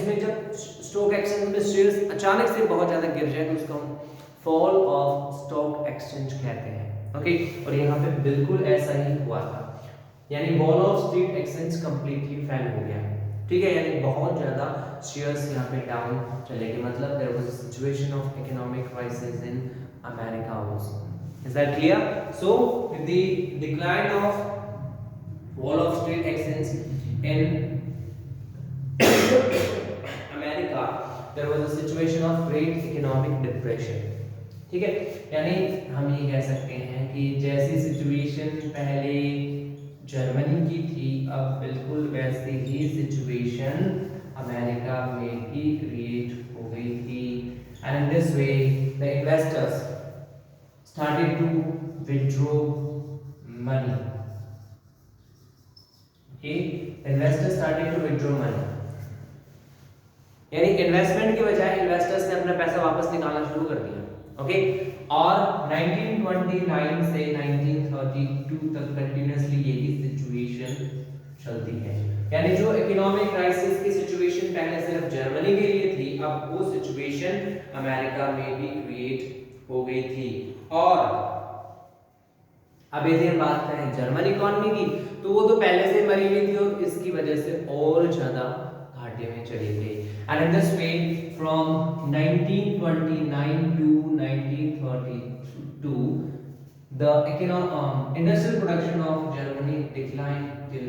जिसमें जब stock exchange में शेयर्स अचानक से बहुत ज्यादा गिर जाए तो उसको हम फॉल ऑफ स्टॉक एक्सचेंज कहते हैं। ओके, और यहाँ पे बिल्कुल ऐसा ही हुआ था, यानी wall of street exchange completely fail हो गया। ठीक है, यानी बहुत ज्यादा शेयर्स यहाँ पे डाउन चले गए, मतलब there was a situation of economic crisis in America also. Is that clear? So with the decline of wall of street exchange in America there was a situation of great economic depression. ठीक है, यानी हम ये कह सकते हैं कि जैसी सिचुएशन पहले जर्मनी की थी, अब बिल्कुल वैसी ही सिचुएशन अमेरिका में भी क्रिएट हो गई थी। And in this way the investors started to withdraw money. Okay, investors started to withdraw money, यानी इन्वेस्टमेंट की बजाय इन्वेस्टर्स ने अपना पैसा वापस निकालना शुरू कर दिया। ओके, और 1929 से 1932 तक कंटिन्यूअसली यही सिचुएशन चलती है। यानी जो इकोनॉमिक क्राइसिस की सिचुएशन पहले सिर्फ जर्मनी के लिए थी, अब वो सिचुएशन अमेरिका में भी क्रिएट हो गई थी। और अब यदि हम बात करें जर्मन इकोनॉमी की, तो वो तो पहले से मरी हुई थी और इसकी वजह से और ज्यादा घाटे में चली गई। And in this way, from 1929 to 1932, the industrial production of Germany declined till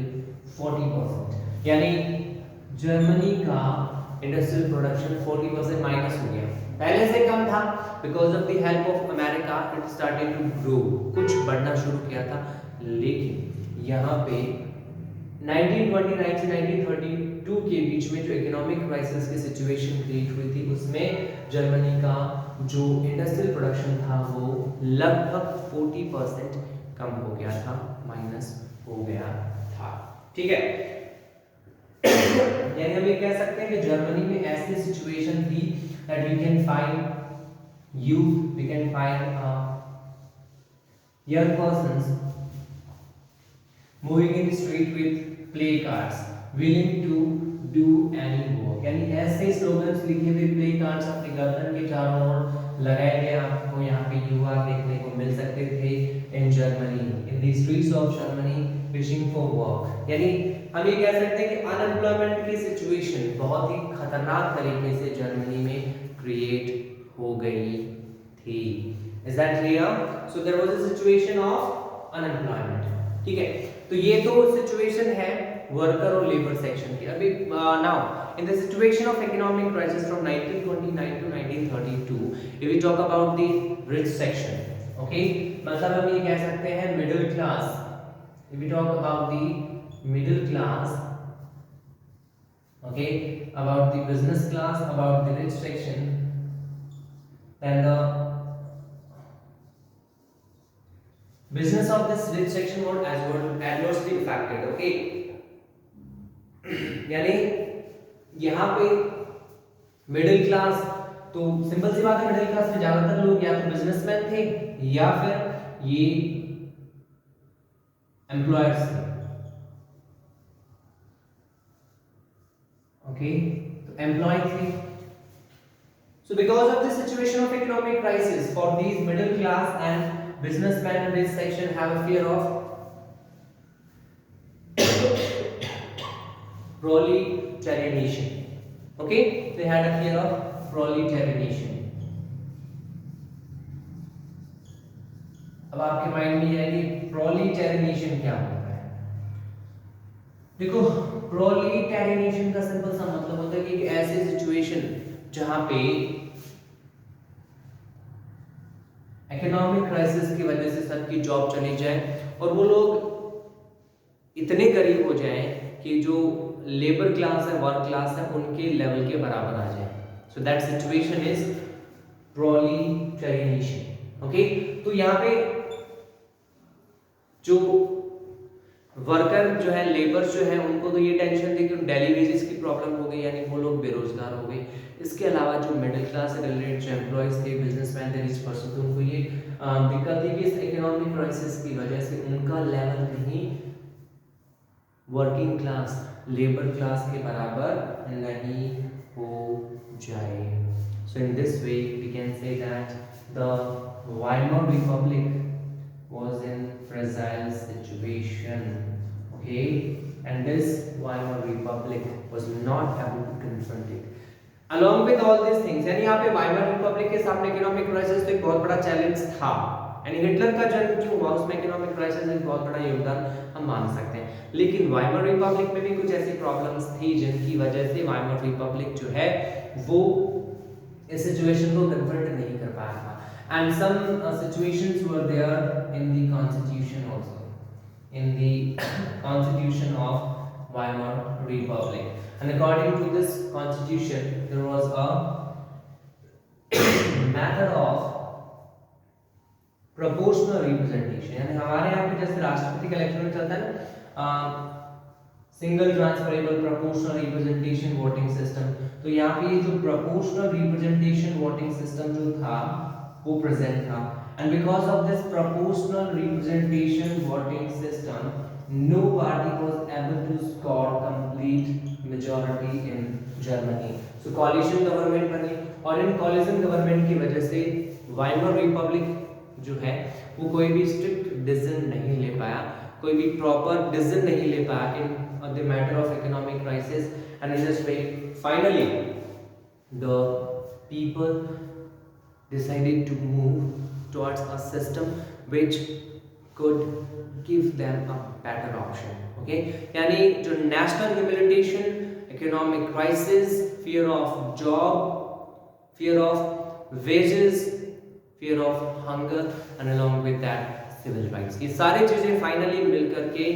40%. यानी जर्मनी का इंडस्ट्रियल प्रोडक्शन 40% माइनस हो गया, पहले से कम था। Because of the help of America it started to grow, कुछ बढ़ना शुरू किया था। लेकिन यहाँ पे 1929 से 1932 के बीच में जो इकोनॉमिक क्राइसिस की सिचुएशन क्रिएट हुई थी, उसमें जर्मनी का जो इंडस्ट्रियल प्रोडक्शन था वो लगभग 40% कम हो गया था, माइनस हो गया था। ठीक है, यानी हम ये कह सकते हैं कि जर्मनी में ऐसी सिचुएशन थी that we can find youth, we can find young persons moving in the street with play cards, willing to do any work। यानी ऐसे स्लोगन्स लिखे हुए प्ले कार्ड्स अपने गर्दन के चारों ओर लगाए गए आपको यहाँ पे युवा देखने को मिल सकते थे in Germany, in the streets of Germany wishing for work. यानी हम ये कह सकते हैं कि अनएम्प्लॉयमेंट की सिचुएशन बहुत ही खतरनाक तरीके से जर्मनी में क्रिएट हो गई थी। Is that clear? So there was a situation of unemployment. ठीक है, तो ये तो सिचुएशन है वर्कर और लेबर सेक्शन की। अभी now in the situation of economic crisis from 1929 to 1932, if we talk about the rich section, okay, मतलब हम ये कह सकते हैं middle class. if we talk about the middle class, okay, about the business class, about the rich section, then the business of this rich section was adversely affected। okay, यानी यहाँ पे middle class, तो simple सी बात है, middle class में ज्यादातर लोग या तो बिजनेसमैन थे या फिर ये एम्प्लॉयर्स थे। ओके, तो एम्प्लॉय थे। So because of the situation of economic crisis, for these middle class and businessmen in this section have a fear of proletarianization. Okay, they had a fear of proletarianization. अब आपके mind में ये है कि proletarianization क्या होता है? देखो, proletarianization का सिंपल सा मतलब होता है कि एक ऐसी सिचुएशन जहां पे इकोनॉमिक क्राइसिस की वजह से सबकी जॉब चली जाए और वो लोग इतने गरीब हो जाएं कि जो लेबर क्लास है, वर्क क्लास है, उनके लेवल के बराबर आ जाए। So that situation is proletarianisation. Okay, तो यहाँ पे जो वर्कर जो है, लेबर जो है, उनको तो ये टेंशन थी कि डेली वेजेस की प्रॉब्लम हो गई, यानी वो लोग बेरोजगार हो गए। इसके अलावा जो मिडिल क्लास से रिलेटेड जो एम्प्लॉयज थे, बिजनेसमैन थे, रिच पर्सन थे, उनको ये दिक्कत थी कि इस इकोनॉमिक क्राइसिस की वजह से उनका लेवल कहीं वर्किंग क्लास, लेबर क्लास के बराबर नहीं जाए. So in this way we can say that the Weimar Republic was in fragile situation. Okay, and this Weimar Republic was not able to confront it. Along with all these things, यानी यहाँ पे Weimar Republic के सामने economic crisis तो एक बहुत बड़ा challenge था. यानी हिटलर का जन्म क्यों हुआ, उसमें इकोनॉमिक क्राइसिस एक बहुत बड़ा योगदान हम मान सकते हैं. लेकिन वाइमर रिपब्लिक में भी कुछ ऐसी प्रॉब्लम्स थी जिनकी वजह से वाइमर रिपब्लिक जो है वो इस सिचुएशन को कन्फ्रंट नहीं कर पाया था. And some situations were there in the constitution also, in the constitution of Weimar republic. And according to this constitution, there was a method of proportional representation. यानी हमारे यहाँ पे जैसे राष्ट्रपति का इलेक्शन चलता है ना, single transferable proportional representation voting system, तो यहाँ पे ये जो प्रोपोर्शनल रिप्रेजेंटेशन वोटिंग सिस्टम जो था वो प्रेजेंट था. And because of this proportional representation voting system, no party was able to score complete majority in Germany. So coalition government बनी और इन coalition government की वजह से वाइमर रिपब्लिक जो है वो कोई भी स्ट्रिक्ट डिसीजन नहीं ले पाया, कोई भी प्रॉपर डिसीजन नहीं ले पाया in the matter of economic crisis. And in this way finally the people decided to move towards a system which could give them a better option. Okay, यानी जो national humiliation, economic crisis, fear of job, fear of wages, fear of hunger, and along with that civil rights, ये सारी चीजें finally मिलकर के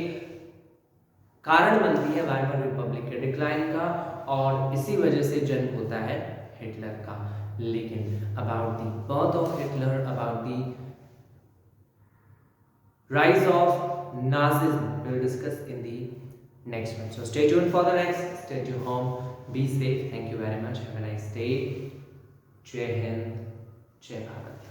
कारण बनती है वाइमर रिपब्लिक के डिक्लाइन का, और इसी वजह से जन्म होता है हिटलर का. लेकिन about the birth of Hitler, about the rise of Nazism we will discuss in the next one. So stay tuned for the next. Stay tuned home. Be safe. Thank you very much. Have a nice day. Jai Hind. Jai Bharat.